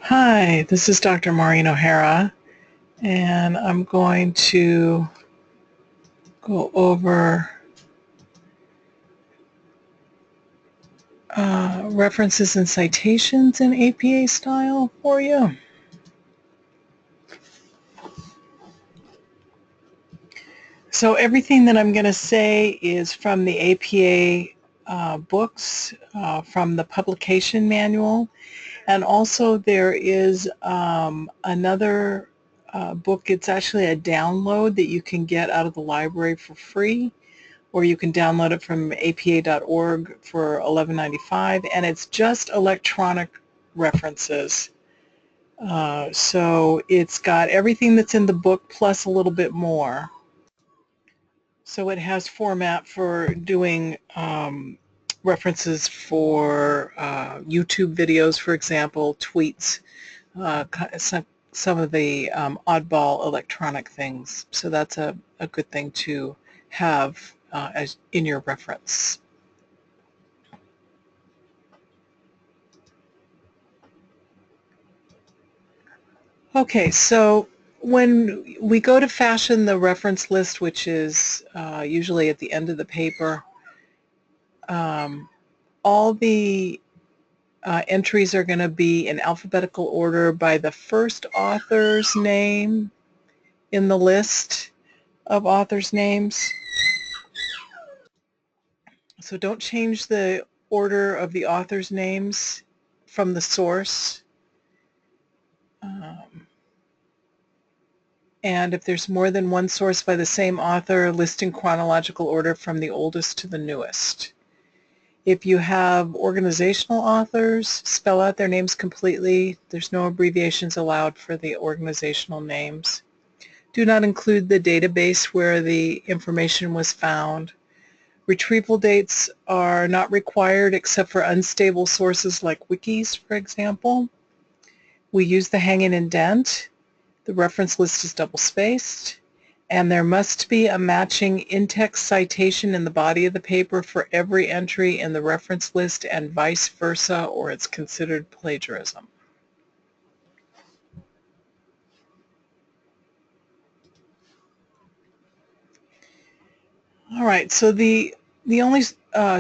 Hi, this is Dr. Maureen O'Hara, and I'm going to go over references and citations in APA style for you. So everything that I'm going to say is from the APA books, from the publication manual, and also there is another book. It's actually a download that you can get out of the library for free, or you can download it from apa.org for $11.95, and it's just electronic references. So it's got everything that's in the book plus a little bit more. So it has format for doing references for YouTube videos, for example, tweets, some of the oddball electronic things. So that's a good thing to have as in your reference. Okay, so when we go to fashion the reference list, which is usually at the end of the paper, all the entries are going to be in alphabetical order by the first author's name in the list of authors' names. So don't change the order of the authors' names from the source. And if there's more than one source by the same author, list in chronological order from the oldest to the newest. If you have organizational authors, spell out their names completely. There's no abbreviations allowed for the organizational names. Do not include the database where the information was found. Retrieval dates are not required except for unstable sources like wikis, for example. We use the hanging indent. The reference list is double-spaced, and there must be a matching in-text citation in the body of the paper for every entry in the reference list and vice versa, or it's considered plagiarism. All right, so the only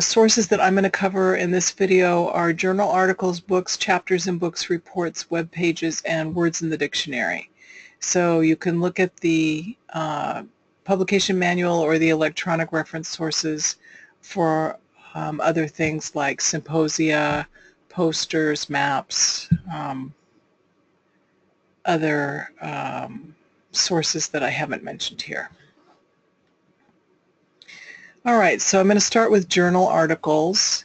sources that I'm going to cover in this video are journal articles, books, chapters in books, reports, web pages, and words in the dictionary. So you can look at the publication manual or the electronic reference sources for other things like symposia, posters, maps, other sources that I haven't mentioned here. All right, so I'm going to start with journal articles.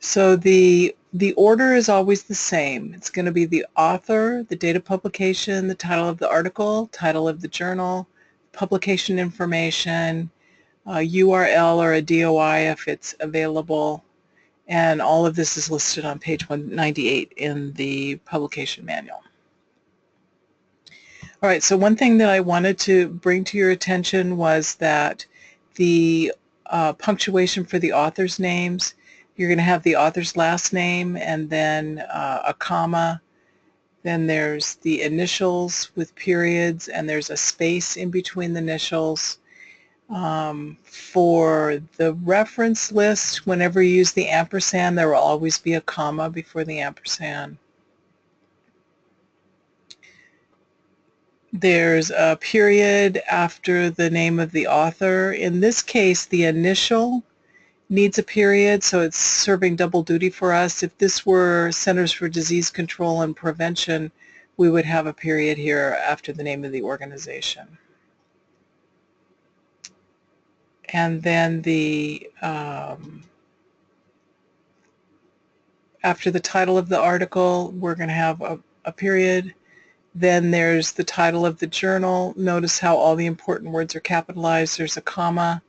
So the order is always the same. It's going to be the author, the date of publication, the title of the article, title of the journal, publication information, a URL or a DOI if it's available, and all of this is listed on page 198 in the publication manual. All right, so one thing that I wanted to bring to your attention was that the punctuation for the author's names, you're going to have the author's last name and then a comma. Then there's the initials with periods, and there's a space in between the initials. For the reference list, whenever you use the ampersand, there will always be a comma before the ampersand. There's a period after the name of the author. In this case, the initial needs a period, so it's serving double duty for us. If this were Centers for Disease Control and Prevention, we would have a period here after the name of the organization. And then after the title of the article, we're going to have a period. Then there's the title of the journal. Notice how all the important words are capitalized. There's a comma.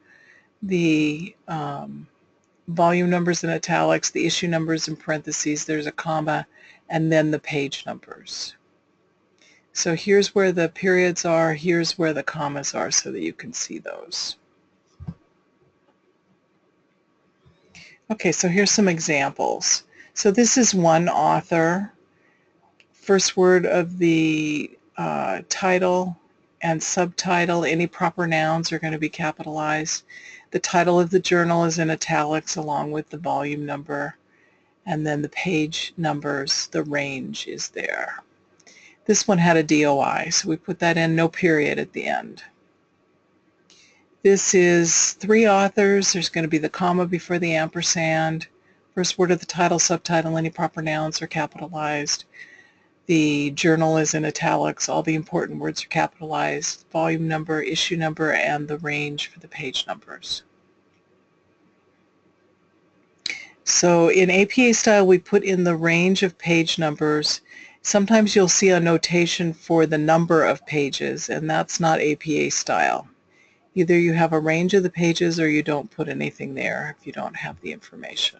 The volume numbers in italics, the issue numbers in parentheses, there's a comma, and then the page numbers. So here's where the periods are, here's where the commas are so that you can see those. Okay, so here's some examples. So this is one author. first word of the title and subtitle. Any proper nouns are going to be capitalized. The title of the journal is in italics along with the volume number, and then the page numbers, the range is there. This one had a DOI, so we put that in, no period at the end. This is 3 authors. There's going to be the comma before the ampersand. First word of the title, subtitle, any proper nouns are capitalized. The journal is in italics. All the important words are capitalized. Volume number, issue number, and the range for the page numbers. So in APA style, we put in the range of page numbers. Sometimes you'll see a notation for the number of pages, and that's not APA style. Either you have a range of the pages or you don't put anything there if you don't have the information.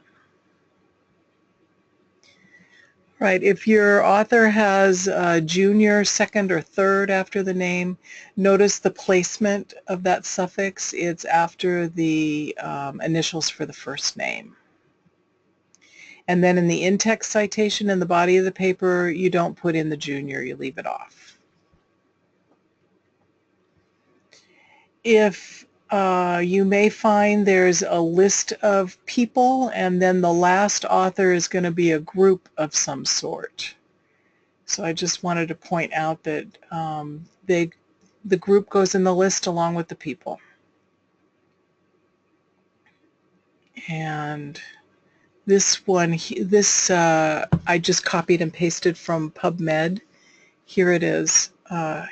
Right, if your author has a junior, second, or third after the name, notice the placement of that suffix. It's after the initials for the first name. And then in the in-text citation in the body of the paper, you don't put in the junior, you leave it off. If you may find there's a list of people and then the last author is going to be a group of some sort. So I just wanted to point out that the group goes in the list along with the people. And this one, I just copied and pasted from PubMed. Here it is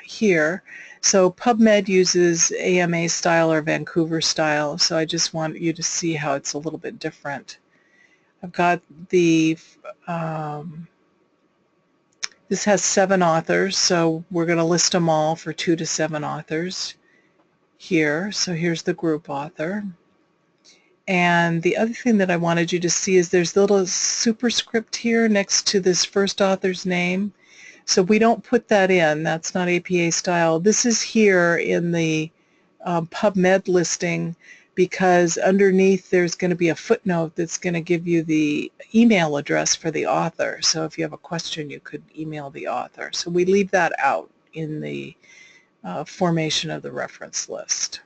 here. So PubMed uses AMA style or Vancouver style, so I just want you to see how it's a little bit different. I've got the, this has 7 authors, so we're going to list them all for 2 to 7 authors here. So here's the group author. And the other thing that I wanted you to see is there's a little superscript here next to this first author's name. So we don't put that in. That's not APA style. This is here in the PubMed listing because underneath there's going to be a footnote that's going to give you the email address for the author. So if you have a question, you could email the author. So we leave that out in the formation of the reference list.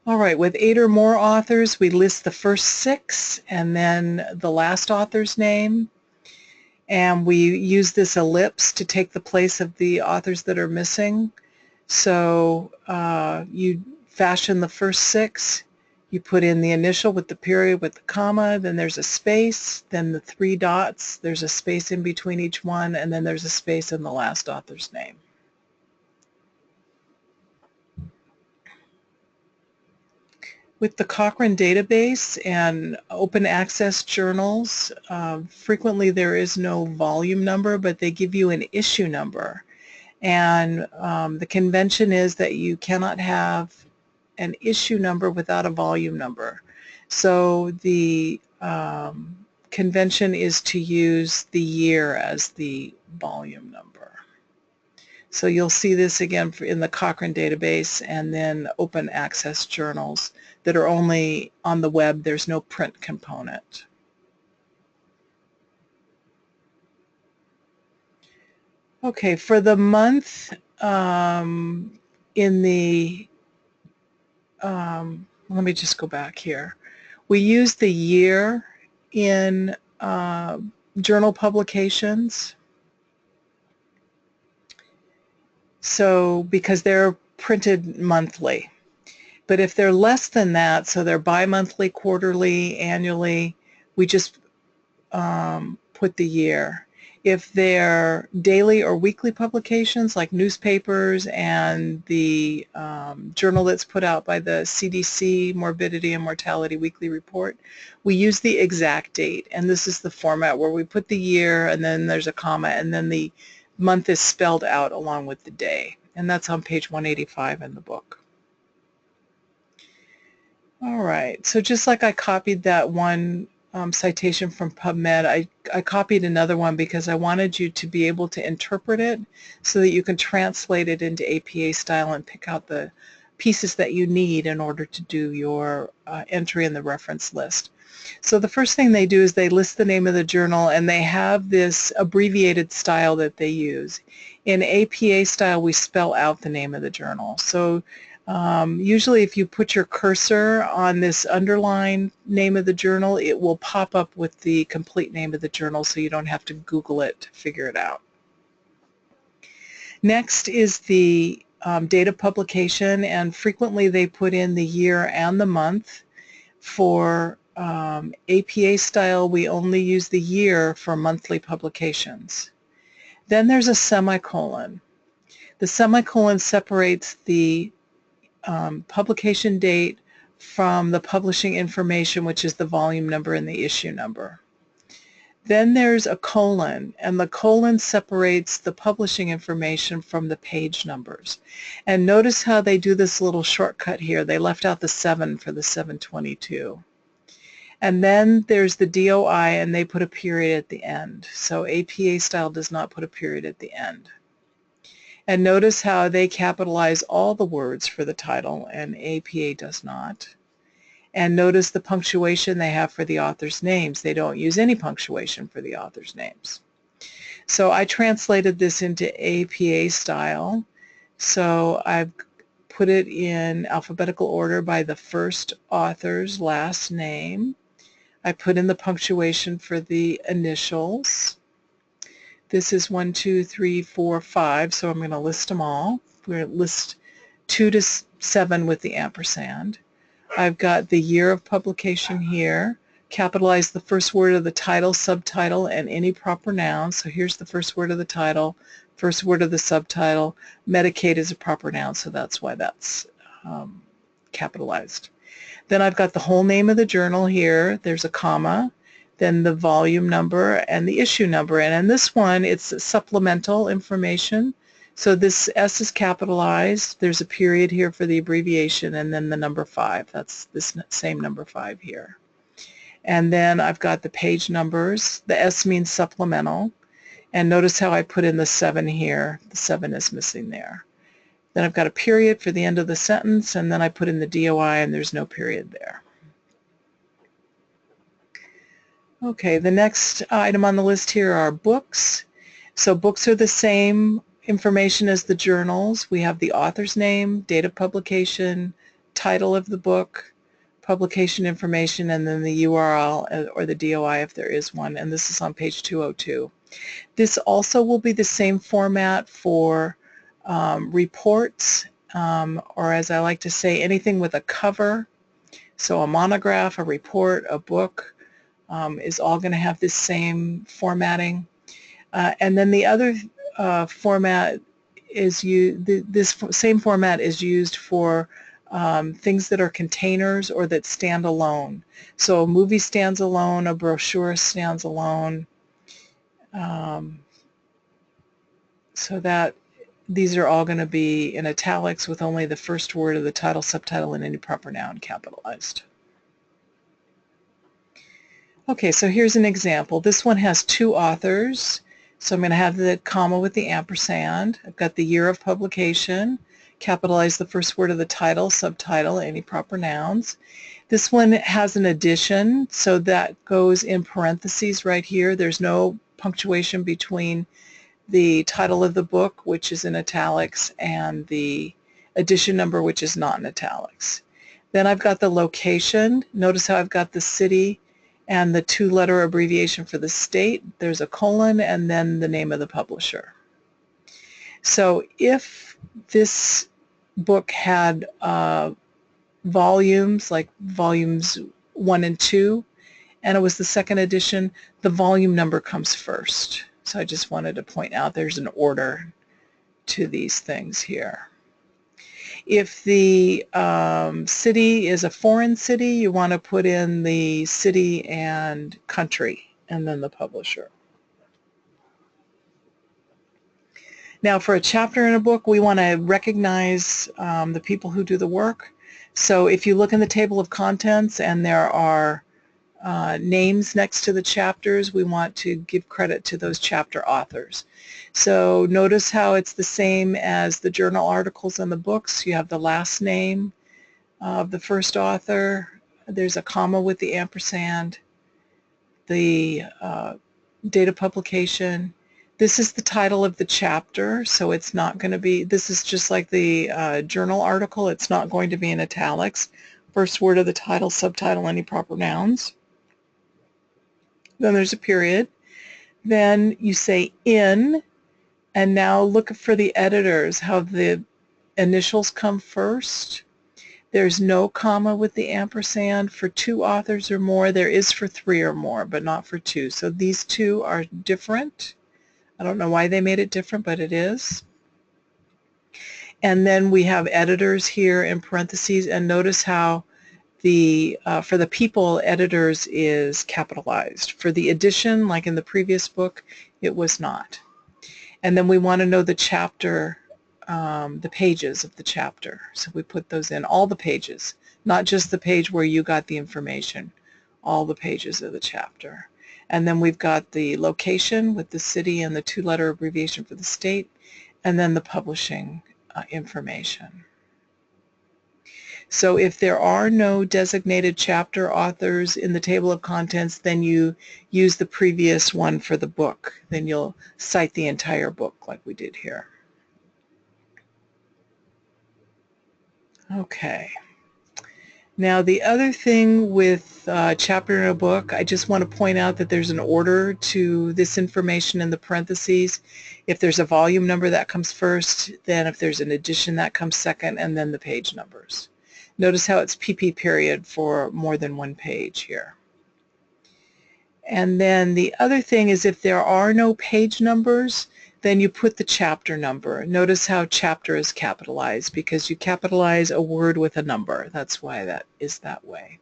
All right, with 8 or more authors, we list the first 6 and then the last author's name. And we use this ellipse to take the place of the authors that are missing. So you fashion the first 6, you put in the initial with the period with the comma, then there's a space, then the 3 dots, there's a space in between each one, and then there's a space in the last author's name. With the Cochrane database and open access journals, frequently there is no volume number, but they give you an issue number. And the convention is that you cannot have an issue number without a volume number. So the convention is to use the year as the volume number. So you'll see this again in the Cochrane database and then open access journals that are only on the web. There's no print component. Okay, for the month in the, let me just go back here. We use the year in journal publications. So because they're printed monthly. But if they're less than that, so they're bi-monthly, quarterly, annually, we just put the year. If they're daily or weekly publications like newspapers and the journal that's put out by the CDC, Morbidity and Mortality Weekly Report, we use the exact date. And this is the format where we put the year and then there's a comma and then the month is spelled out along with the day. And that's on page 185 in the book. All right, so just like I copied that one citation from PubMed, I copied another one because I wanted you to be able to interpret it so that you can translate it into APA style and pick out the pieces that you need in order to do your entry in the reference list. So the first thing they do is they list the name of the journal, and they have this abbreviated style that they use. In APA style, we spell out the name of the journal. So usually if you put your cursor on this underlined name of the journal, it will pop up with the complete name of the journal, so you don't have to Google it to figure it out. Next is the date of publication, and frequently they put in the year and the month. For APA style, we only use the year for monthly publications. Then there's a semicolon. The semicolon separates the publication date from the publishing information, which is the volume number and the issue number. Then there's a colon, and the colon separates the publishing information from the page numbers. And notice how they do this little shortcut here. They left out the 7 for the 722. And then there's the DOI, and they put a period at the end. So APA style does not put a period at the end. And notice how they capitalize all the words for the title, and APA does not. And notice the punctuation they have for the author's names. They don't use any punctuation for the author's names. So I translated this into APA style. So I've put it in alphabetical order by the first author's last name. I put in the punctuation for the initials. This is 1, 2, 3, 4, 5, so I'm going to list them all. We're going to list 2 to 7 with the ampersand. I've got the year of publication here, capitalize the first word of the title, subtitle, and any proper noun. So here's the first word of the title, first word of the subtitle. Medicaid is a proper noun, so that's why that's capitalized. Then I've got the whole name of the journal here. There's a comma, then the volume number and the issue number. And in this one, it's supplemental information. So this S is capitalized, there's a period here for the abbreviation, and then the number 5. That's this same number 5 here. And then I've got the page numbers. The S means supplemental. And notice how I put in the 7 here. The 7 is missing there. Then I've got a period for the end of the sentence, and then I put in the DOI, and there's no period there. Okay, the next item on the list here are books. So books are the same information as the journals. We have the author's name, date of publication, title of the book, publication information, and then the URL or the DOI if there is one, and this is on page 202. This also will be the same format for reports, or as I like to say, anything with a cover. So a monograph, a report, a book is all going to have this same formatting. And then the other format is this same format is used for things that are containers or that stand alone. So a movie stands alone, a brochure stands alone. So that these are all going to be in italics with only the first word of the title, subtitle, and any proper noun capitalized. Okay, so here's an example. This one has 2 authors. So I'm going to have the comma with the ampersand. I've got the year of publication, capitalize the first word of the title, subtitle, any proper nouns. This one has an addition, so that goes in parentheses right here. There's no punctuation between the title of the book, which is in italics, and the edition number, which is not in italics. Then I've got the location. Notice how I've got the city and the 2-letter abbreviation for the state. There's a colon and then the name of the publisher. So if this book had volumes, like volumes 1 and 2, and it was the second edition, the volume number comes first. So I just wanted to point out there's an order to these things here. If the city is a foreign city, you want to put in the city and country and then the publisher. Now for a chapter in a book, we want to recognize the people who do the work. So if you look in the table of contents and there are names next to the chapters, we want to give credit to those chapter authors. So notice how it's the same as the journal articles and the books. You have the last name of the first author, There's a comma with the ampersand, the date of publication. This is the title of the chapter, so it's not going to be, this is just like the journal article, it's not going to be in italics. First word of the title, subtitle, any proper nouns. Then there's a period. Then you say in, and now look for the editors, how the initials come first. There's no comma with the ampersand for 2 authors or more. There is for 3 or more, but not for 2. So these 2 are different. I don't know why they made it different, but it is. And then we have editors here in parentheses, and notice how the for the people, editors is capitalized. For the edition, like in the previous book, it was not. And then we want to know the chapter, the pages of the chapter. So we put those in, all the pages, not just the page where you got the information, all the pages of the chapter. And then we've got the location with the city and the 2-letter abbreviation for the state, and then the publishing information. So if there are no designated chapter authors in the table of contents, then you use the previous one for the book. Then you'll cite the entire book like we did here. Okay. Now the other thing with chapter in a book, I just want to point out that there's an order to this information in the parentheses. If there's a volume number, that comes first, then if there's an edition, that comes second, and then the page numbers. Notice how it's PP period for more than one page here. And then the other thing is if there are no page numbers, then you put the chapter number. Notice how chapter is capitalized because you capitalize a word with a number. That's why that is that way.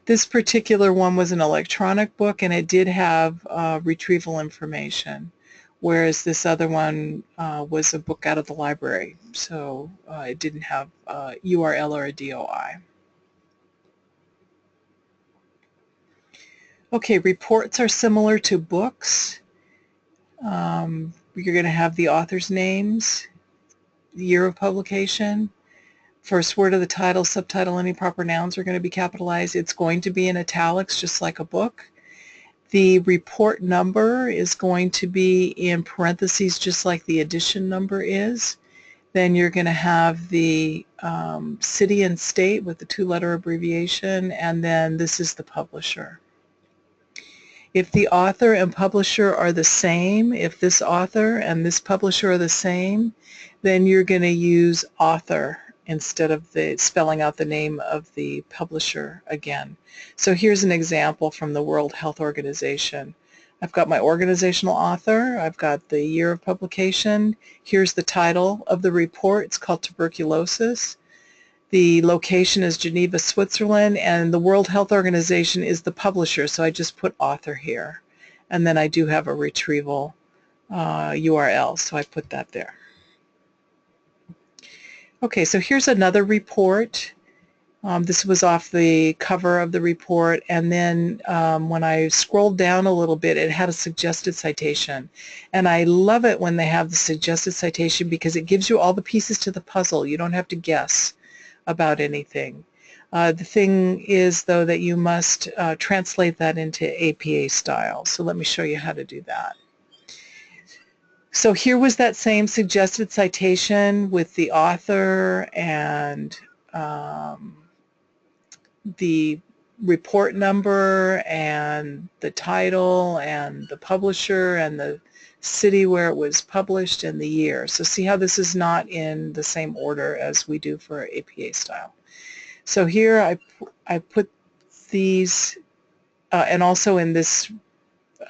This particular one was an electronic book and it did have retrieval information, whereas this other one was a book out of the library, so it didn't have a URL or a DOI. Okay, reports are similar to books. You're going to have the author's names, the year of publication, first word of the title, subtitle, any proper nouns are going to be capitalized. It's going to be in italics just like a book. The report number is going to be in parentheses just like the edition number is. Then you're going to have the city and state with the 2-letter abbreviation, and then this is the publisher. If the author and publisher are the same, if this author and this publisher are the same, then you're going to use author instead of the spelling out the name of the publisher again. So here's an example from the World Health Organization. I've got my organizational author, I've got the year of publication, here's the title of the report, it's called tuberculosis. The location is Geneva, Switzerland, and the World Health Organization is the publisher, so I just put author here. And then I do have a retrieval URL, so I put that there. Okay, so here's another report. This was off the cover of the report, and then when I scrolled down a little bit, it had a suggested citation. And I love it when they have the suggested citation because it gives you all the pieces to the puzzle. You don't have to guess about anything. The thing is, though, that you must translate that into APA style. So let me show you how to do that. So here was that same suggested citation with the author and the report number and the title and the publisher and the city where it was published and the year. So see how this is not in the same order as we do for APA style. So here I put these, and also in this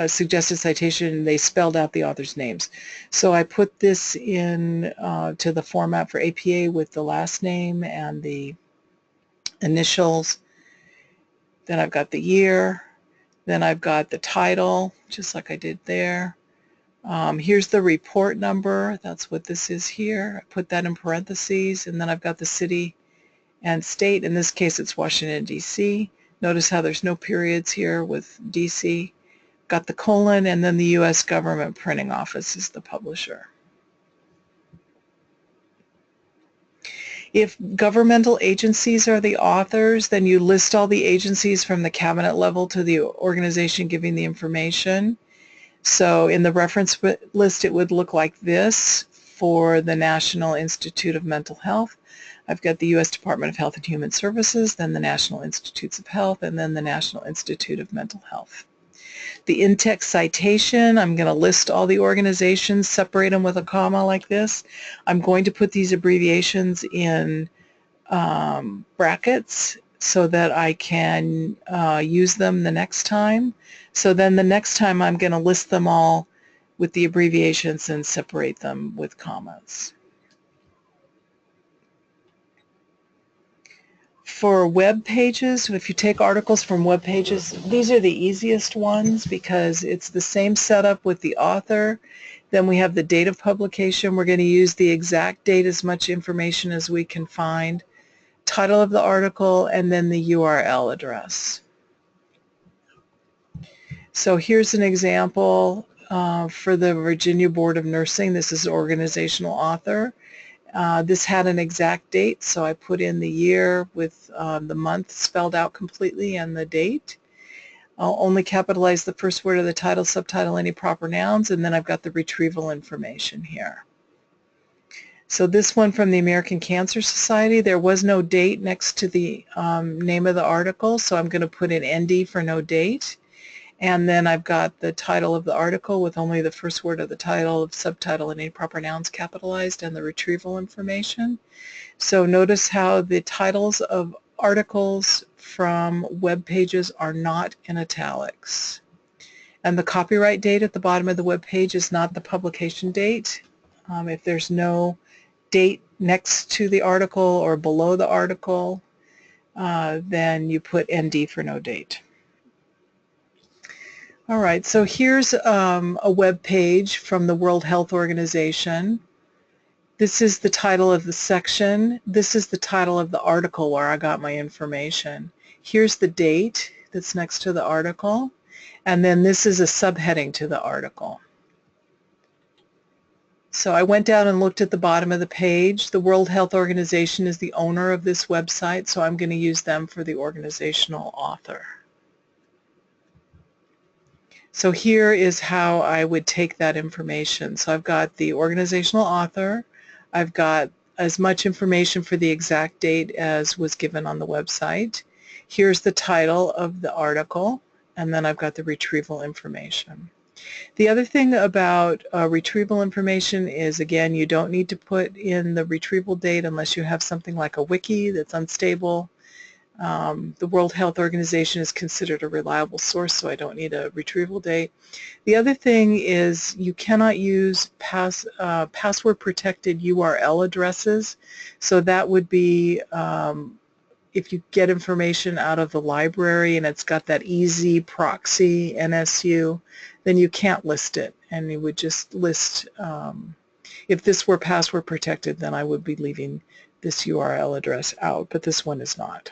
suggested citation they spelled out the author's names. So I put this in to the format for APA with the last name and the initials. Then I've got the year. Then I've got the title, just like I did there. Here's the report number. That's what this is here. I put that in parentheses, and then I've got the city and state. In this case, it's Washington, D.C. Notice how there's no periods here with D.C. Got the colon, and then the U.S. Government Printing Office is the publisher. If governmental agencies are the authors, then you list all the agencies from the cabinet level to the organization giving the information. So in the reference list, it would look like this for the National Institute of Mental Health. I've got the U.S. Department of Health and Human Services, then the National Institutes of Health, and then the National Institute of Mental Health. The in-text citation, I'm going to list all the organizations, separate them with a comma like this. I'm going to put these abbreviations in brackets so that I can use them the next time. So then the next time I'm going to list them all with the abbreviations and separate them with commas. For web pages, if you take articles from web pages, these are the easiest ones because it's the same setup with the author. Then we have the date of publication. We're going to use the exact date, as much information as we can find, title of the article, and then the URL address. So here's an example for the Virginia Board of Nursing. This is organizational author. This had an exact date, so I put in the year with the month spelled out completely and the date. I'll only capitalize the first word of the title, subtitle, any proper nouns, and then I've got the retrieval information here. So this one from the American Cancer Society, there was no date next to the name of the article, so I'm going to put in ND for no date. And then I've got the title of the article with only the first word of the title, subtitle, and any proper nouns capitalized, and the retrieval information. So notice how the titles of articles from web pages are not in italics. And the copyright date at the bottom of the web page is not the publication date. If there's no date next to the article or below the article, then you put ND for no date. All right, so here's a web page from the World Health Organization. This is the title of the section. This is the title of the article where I got my information. Here's the date that's next to the article, and then this is a subheading to the article. So I went down and looked at the bottom of the page. The World Health Organization is the owner of this website, so I'm going to use them for the organizational author. So here is how I would take that information. So I've got the organizational author, I've got as much information for the exact date as was given on the website. Here's the title of the article, and then I've got the retrieval information. The other thing about retrieval information is, again, you don't need to put in the retrieval date unless you have something like a wiki that's unstable. The World Health Organization is considered a reliable source, so I don't need a retrieval date. The other thing is you cannot use password-protected URL addresses. So that would be if you get information out of the library and it's got that easy proxy NSU, then you can't list it. And you would just list, if this were password-protected, then I would be leaving this URL address out, but this one is not.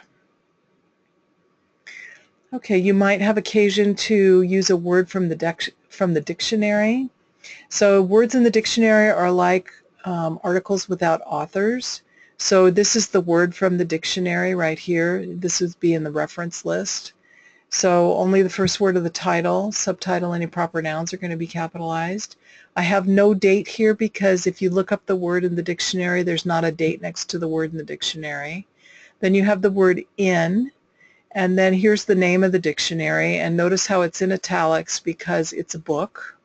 Okay, you might have occasion to use a word from the dictionary. So words in the dictionary are like articles without authors. So this is the word from the dictionary right here. This would be in the reference list. So only the first word of the title, subtitle, any proper nouns are going to be capitalized. I have no date here because if you look up the word in the dictionary, there's not a date next to the word in the dictionary. Then you have the word in. And then here's the name of the dictionary, and notice how it's in italics because it's a book.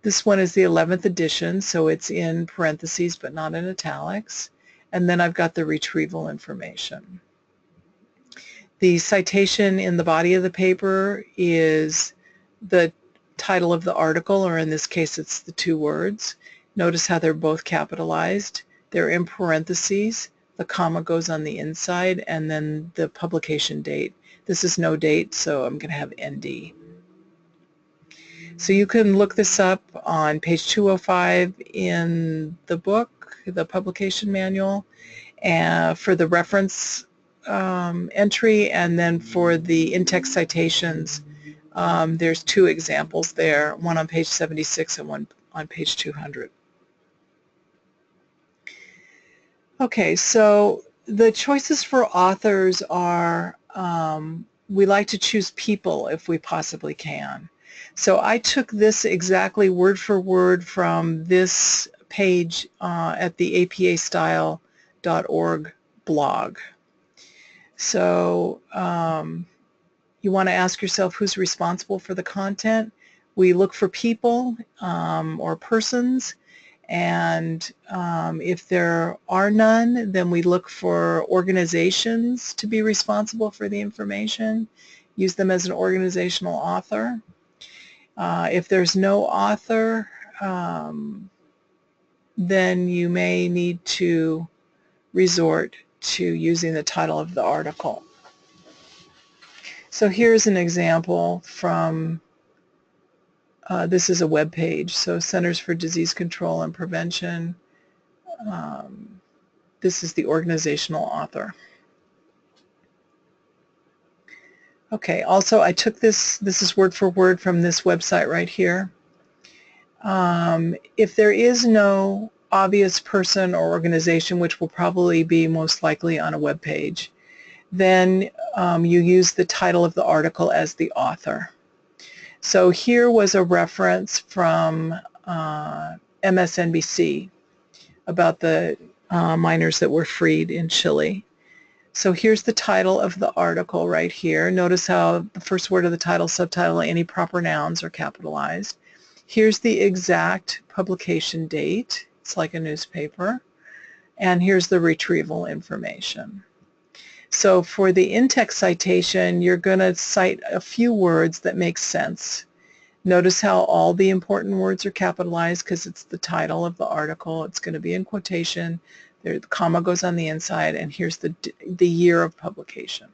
This one is the 11th edition, so it's in parentheses but not in italics. And then I've got the retrieval information. The citation in the body of the paper is the title of the article, or in this case it's the two words. Notice how they're both capitalized. They're in parentheses. The comma goes on the inside, and then the publication date. This is no date, so I'm going to have ND. So you can look this up on page 205 in the book, the publication manual, and for the reference entry, and then for the in-text citations, there's two examples there, one on page 76 and one on page 200. Okay, so the choices for authors are, we like to choose people if we possibly can. So I took this exactly word for word from this page at the apastyle.org blog. So you want to ask yourself who's responsible for the content. We look for people or persons, and if there are none, then we look for organizations to be responsible for the information. Use them as an organizational author. If there's no author, then you may need to resort to using the title of the article. So here's an example from, this is a web page, so Centers for Disease Control and Prevention. This is the organizational author. Okay, also I took this is word for word from this website right here. If there is no obvious person or organization, which will probably be most likely on a web page, then you use the title of the article as the author. So here was a reference from MSNBC about the miners that were freed in Chile. So here's the title of the article right here. Notice how the first word of the title, subtitle, any proper nouns are capitalized. Here's the exact publication date. It's like a newspaper. And here's the retrieval information. So for the in-text citation, you're going to cite a few words that make sense. Notice how all the important words are capitalized because it's the title of the article. It's going to be in quotation. The comma goes on the inside, and here's the year of publication.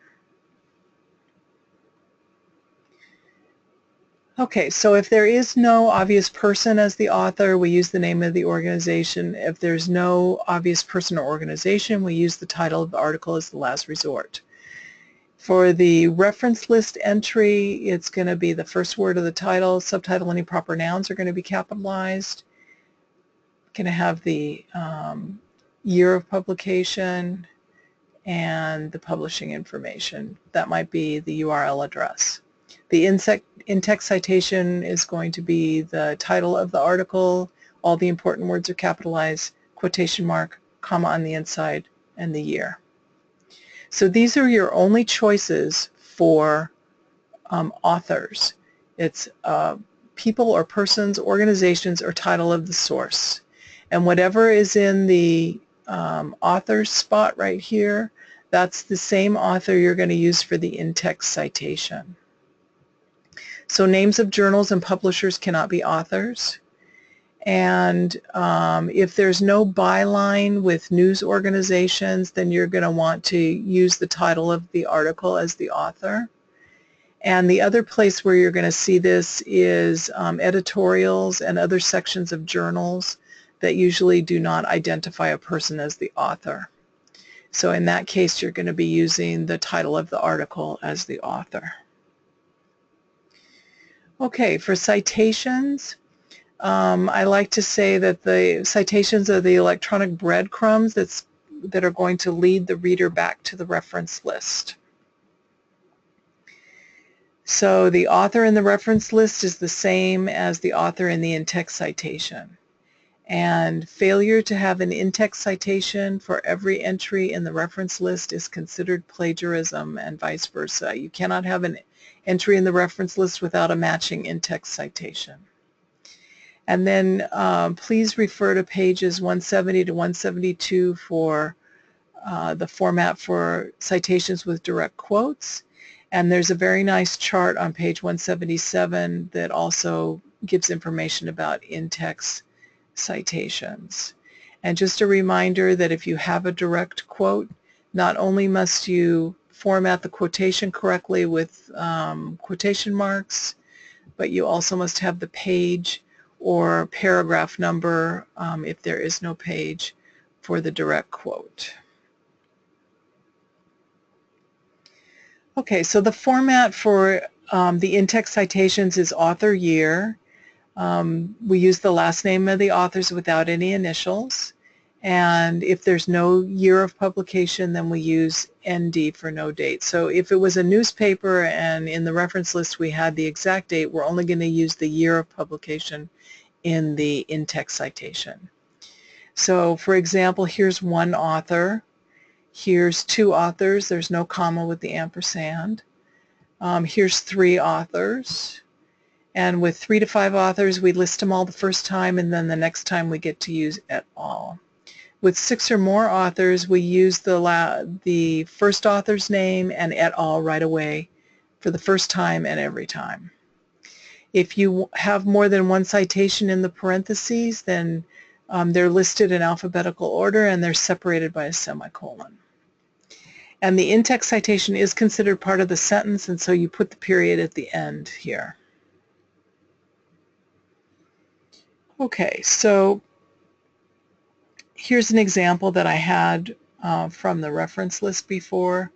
Okay, so if there is no obvious person as the author, we use the name of the organization. If there's no obvious person or organization, we use the title of the article as the last resort. For the reference list entry, it's going to be the first word of the title, subtitle, any proper nouns are going to be capitalized. Going to have the year of publication and the publishing information. That might be the URL address. The in-text citation is going to be the title of the article, all the important words are capitalized, quotation mark, comma on the inside, and the year. So these are your only choices for authors. It's people or persons, organizations, or title of the source. And whatever is in the author spot right here, that's the same author you're going to use for the in-text citation. So names of journals and publishers cannot be authors. And if there's no byline with news organizations, then you're going to want to use the title of the article as the author. And the other place where you're going to see this is editorials and other sections of journals that usually do not identify a person as the author. So in that case, you're going to be using the title of the article as the author. Okay, for citations, I like to say that the citations are the electronic breadcrumbs that are going to lead the reader back to the reference list. So the author in the reference list is the same as the author in the in-text citation. And failure to have an in-text citation for every entry in the reference list is considered plagiarism, and vice versa. You cannot have an entry in the reference list without a matching in-text citation. And then please refer to pages 170 to 172 for the format for citations with direct quotes. And there's a very nice chart on page 177 that also gives information about in-text citations. And just a reminder that if you have a direct quote, not only must you format the quotation correctly with quotation marks, but you also must have the page or paragraph number if there is no page for the direct quote. Okay, so the format for the in-text citations is author year. We use the last name of the authors without any initials, And if there's no year of publication, then we use ND for no date. So if it was a newspaper and in the reference list we had the exact date, we're only going to use the year of publication in the in-text citation. So for example, here's one author. Here's two authors. There's no comma with the ampersand. Here's three authors. And with 3 to 5 authors, we list them all the first time, and then the next time we get to use et al. With 6 or more authors, we use the first author's name and et al. Right away for the first time and every time. If you have more than one citation in the parentheses, then they're listed in alphabetical order and they're separated by a semicolon. And the in-text citation is considered part of the sentence, and so you put the period at the end here. Okay, so here's an example that I had from the reference list before.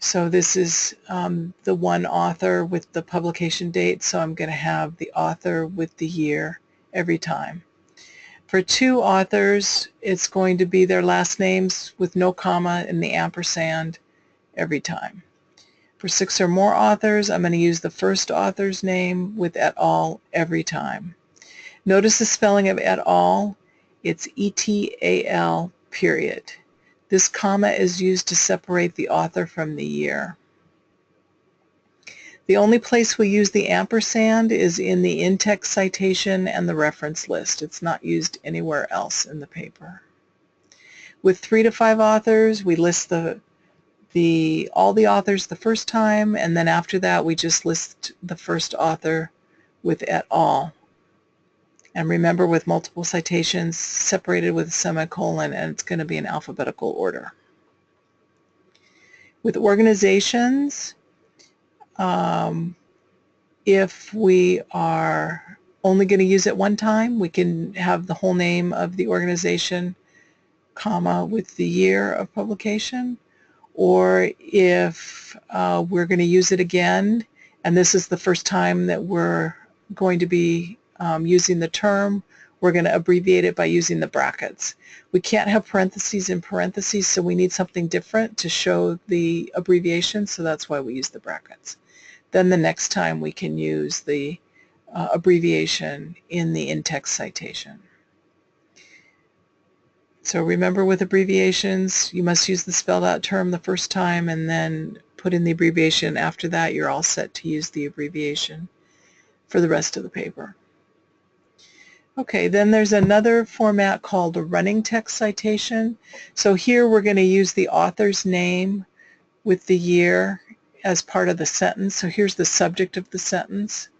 So this is the one author with the publication date, so I'm going to have the author with the year every time. For two authors, it's going to be their last names with no comma and the ampersand every time. For 6 or more authors, I'm going to use the first author's name with et al. Every time. Notice the spelling of et al. It's E-T-A-L, period. This comma is used to separate the author from the year. The only place we use the ampersand is in the in-text citation and the reference list. It's not used anywhere else in the paper. With 3 to 5 authors, we list all the authors the first time, and then after that we just list the first author with et al. And remember, with multiple citations, separated with a semicolon, and it's going to be in alphabetical order. With organizations, if we are only going to use it one time, we can have the whole name of the organization, comma, with the year of publication. Or if we're going to use it again, and this is the first time that we're going to be using the term, we're going to abbreviate it by using the brackets. We can't have parentheses in parentheses, so we need something different to show the abbreviation, so that's why we use the brackets. Then the next time we can use the abbreviation in the in-text citation. So remember, with abbreviations, you must use the spelled out term the first time and then put in the abbreviation. After that, you're all set to use the abbreviation for the rest of the paper. Okay, then there's another format called a running text citation. So here we're going to use the author's name with the year as part of the sentence. So here's the subject of the sentence,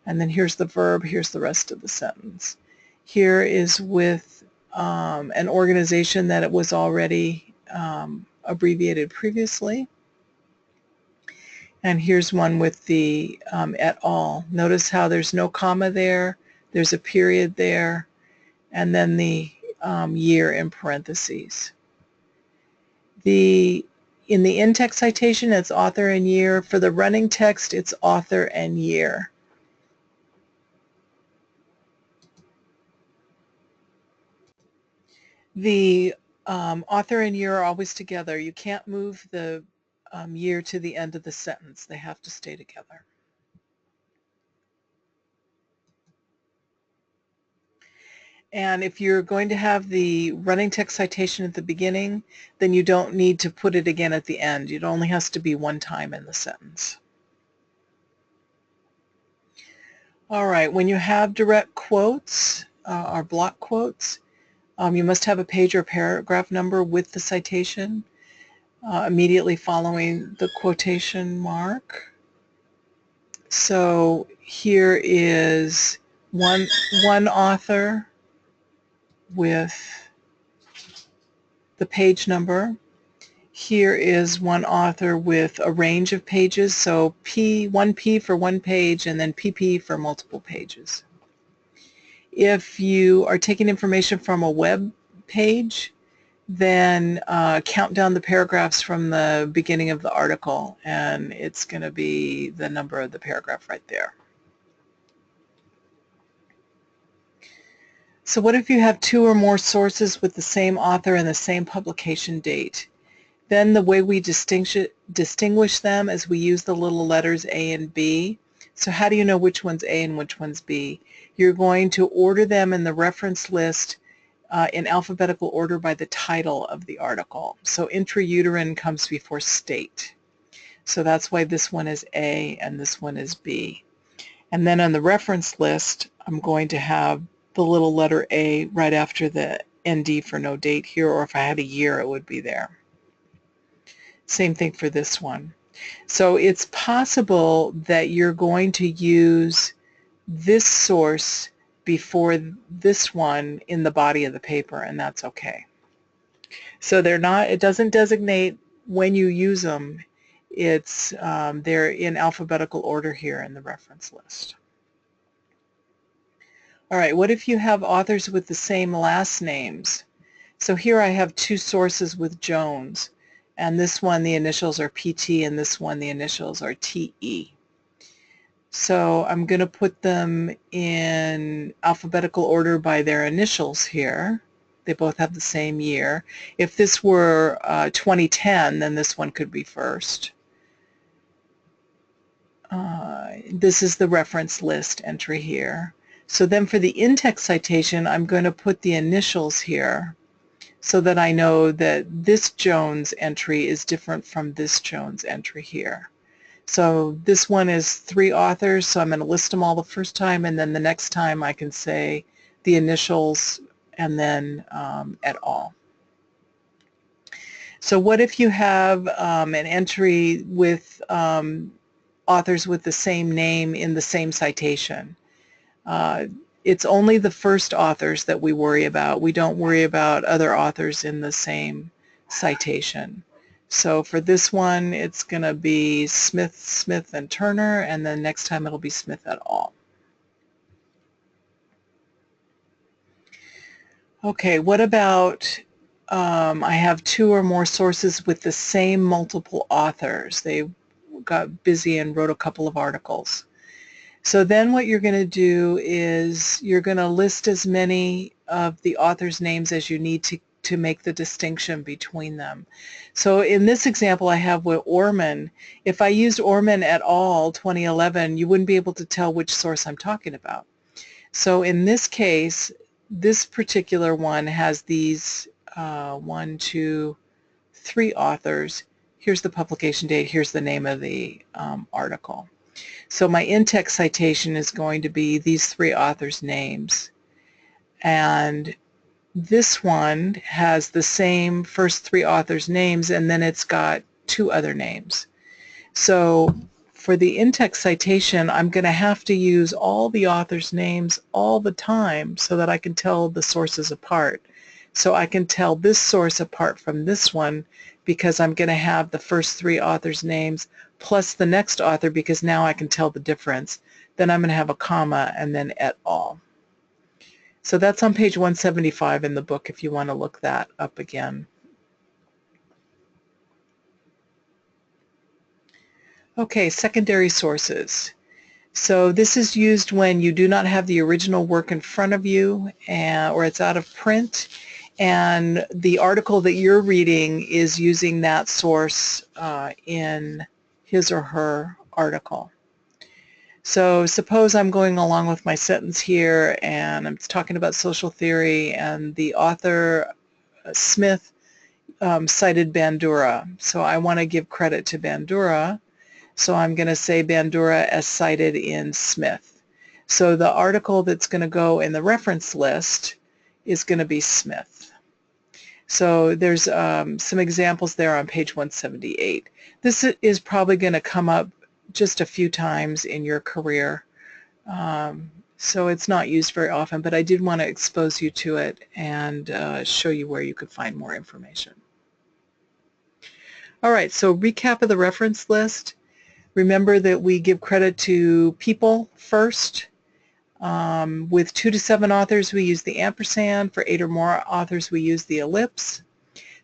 and then here's the verb, here's the rest of the sentence. Here is with an organization that it was already abbreviated previously. And here's one with the et al. Notice how there's no comma there, there's a period there, and then the year in parentheses. In the in-text citation, it's author and year. For the running text, it's author and year. The author and year are always together. You can't move the year to the end of the sentence. They have to stay together. And if you're going to have the running text citation at the beginning, then you don't need to put it again at the end. It only has to be one time in the sentence. All right, when you have direct quotes or block quotes, you must have a page or paragraph number with the citation immediately following the quotation mark. So here is one author with the page number. Here is one author with a range of pages, so 1P for one page and then PP for multiple pages. If you are taking information from a web page, then count down the paragraphs from the beginning of the article, and it's going to be the number of the paragraph right there. So what if you have two or more sources with the same author and the same publication date? Then the way we distinguish them is we use the little letters A and B. So how do you know which one's A and which one's B? You're going to order them in the reference list in alphabetical order by the title of the article. So intrauterine comes before state. So that's why this one is A and this one is B. And then on the reference list, I'm going to have the little letter A right after the ND for no date here, or if I had a year, it would be there. Same thing for this one. So it's possible that you're going to use this source before this one in the body of the paper, and that's okay. So they're not, it doesn't designate when you use them. It's they're in alphabetical order here in the reference list. All right, what if you have authors with the same last names? So here I have two sources with Jones, and this one the initials are PT and this one the initials are TE. So I'm going to put them in alphabetical order by their initials here. They both have the same year. If this were 2010, then this one could be first. This is the reference list entry here. So then for the in-text citation, I'm going to put the initials here so that I know that this Jones entry is different from this Jones entry here. So this one is 3 authors, so I'm going to list them all the first time, and then the next time I can say the initials and then et al. So what if you have an entry with authors with the same name in the same citation? It's only the first authors that we worry about. We don't worry about other authors in the same citation. So for this one, it's going to be Smith, Smith, and Turner, and then next time it'll be Smith et al. Okay, what about I have 2 or more sources with the same multiple authors. They got busy and wrote a couple of articles. So then what you're going to do is you're going to list as many of the authors' names as you need to make the distinction between them. So in this example I have with Orman. If I used Orman et al. 2011, you wouldn't be able to tell which source I'm talking about. So in this case, this particular one has these 1, 2, 3 authors. Here's the publication date, here's the name of the article. So my in-text citation is going to be these 3 authors' names. And this one has the same first 3 authors' names, and then it's got 2 other names. So for the in-text citation, I'm going to have to use all the authors' names all the time so that I can tell the sources apart. So I can tell this source apart from this one because I'm going to have the first 3 authors' names plus the next author, because now I can tell the difference. Then I'm going to have a comma and then et al. So that's on page 175 in the book if you want to look that up again. Okay, secondary sources. So this is used when you do not have the original work in front of you or it's out of print, and the article that you're reading is using that source in his or her article. So suppose I'm going along with my sentence here and I'm talking about social theory, and the author Smith cited Bandura. So I want to give credit to Bandura. So I'm going to say Bandura as cited in Smith. So the article that's going to go in the reference list is going to be Smith. So there's some examples there on page 178. This is probably going to come up just a few times in your career. So it's not used very often, but I did want to expose you to it and show you where you could find more information. All right, so recap of the reference list. Remember that we give credit to people first. With 2 to 7 authors, we use the ampersand. For 8 or more authors, we use the ellipse.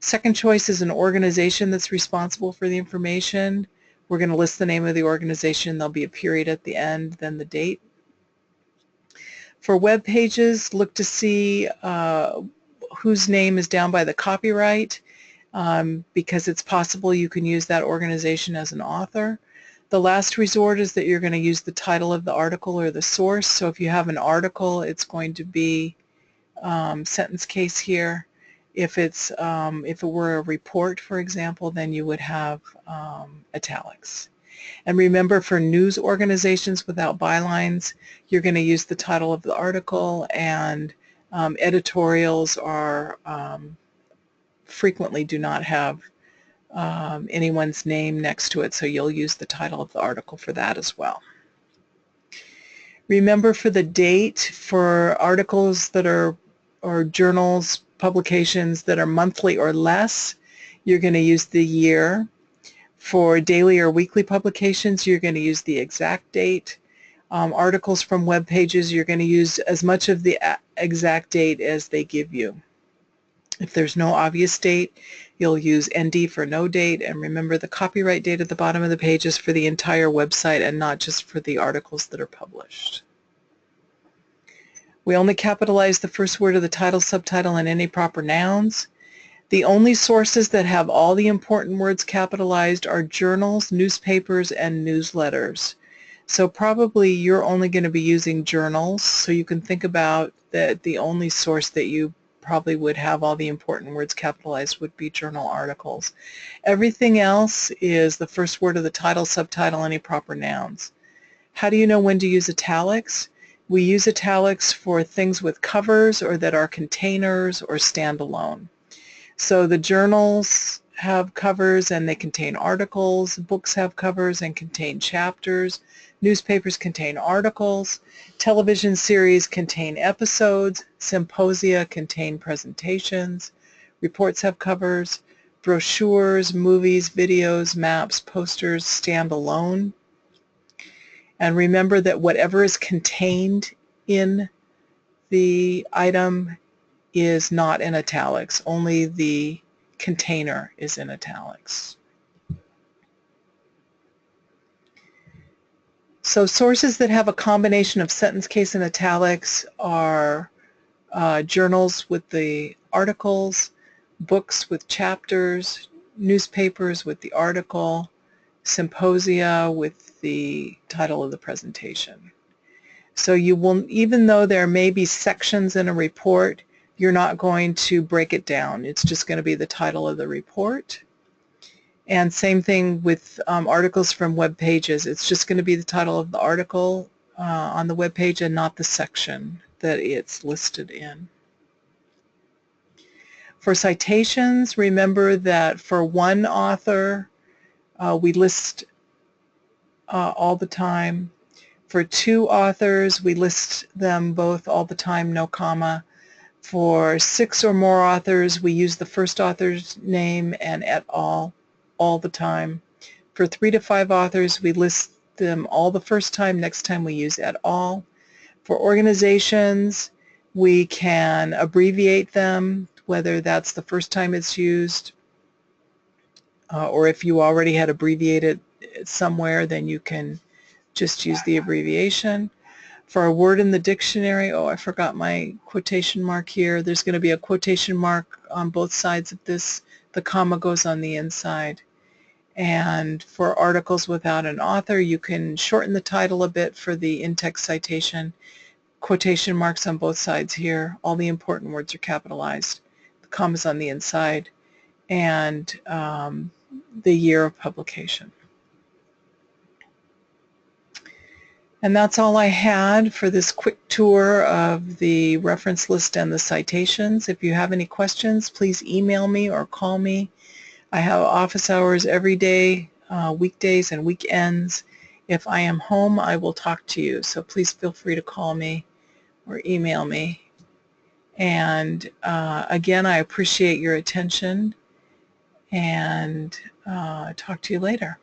Second choice is an organization that's responsible for the information. We're going to list the name of the organization. There'll be a period at the end, then the date. For web pages, look to see whose name is down by the copyright, because it's possible you can use that organization as an author. The last resort is that you're going to use the title of the article or the source. So if you have an article, it's going to be sentence case here. If it were a report, for example, then you would have italics. And remember, for news organizations without bylines, you're going to use the title of the article, and editorials are frequently do not have anyone's name next to it, so you'll use the title of the article for that as well. Remember, for the date, for articles that are, or journals, publications that are monthly or less, you're going to use the year. For daily or weekly publications, you're going to use the exact date. Articles from web pages, you're going to use as much of the exact date as they give you. If there's no obvious date, you'll use ND for no date, and remember the copyright date at the bottom of the page is for the entire website and not just for the articles that are published. We only capitalize the first word of the title, subtitle, and any proper nouns. The only sources that have all the important words capitalized are journals, newspapers, and newsletters. So probably you're only going to be using journals, so you can think about that the only source that you probably would have all the important words capitalized would be journal articles. Everything else is the first word of the title, subtitle, any proper nouns. How do you know when to use italics? We use italics for things with covers or that are containers or standalone. So the journals have covers and they contain articles, books have covers and contain chapters, newspapers contain articles, television series contain episodes, symposia contain presentations, reports have covers, brochures, movies, videos, maps, posters stand alone. And remember that whatever is contained in the item is not in italics. Only the container is in italics. So sources that have a combination of sentence case and italics are journals with the articles, books with chapters, newspapers with the article, symposia with the title of the presentation. So you will, even though there may be sections in a report, you're not going to break it down. It's just going to be the title of the report. And same thing with articles from web pages. It's just going to be the title of the article on the web page and not the section that it's listed in. For citations, remember that for one author, we list all the time. For two authors, we list them both all the time, no comma. For 6 or more authors, we use the first author's name and et al. All the time. For 3 to 5 authors, we list them all the first time. Next time we use et al. For organizations, we can abbreviate them, whether that's the first time it's used or if you already had abbreviated it somewhere, then you can just use the abbreviation. For a word in the dictionary, oh, I forgot my quotation mark here. There's going to be a quotation mark on both sides of this. The comma goes on the inside. And for articles without an author, you can shorten the title a bit for the in-text citation. Quotation marks on both sides here. All the important words are capitalized. The comma's on the inside. And the year of publication. And that's all I had for this quick tour of the reference list and the citations. If you have any questions, please email me or call me. I have office hours every day, weekdays and weekends. If I am home, I will talk to you. So please feel free to call me or email me. And again, I appreciate your attention, and talk to you later.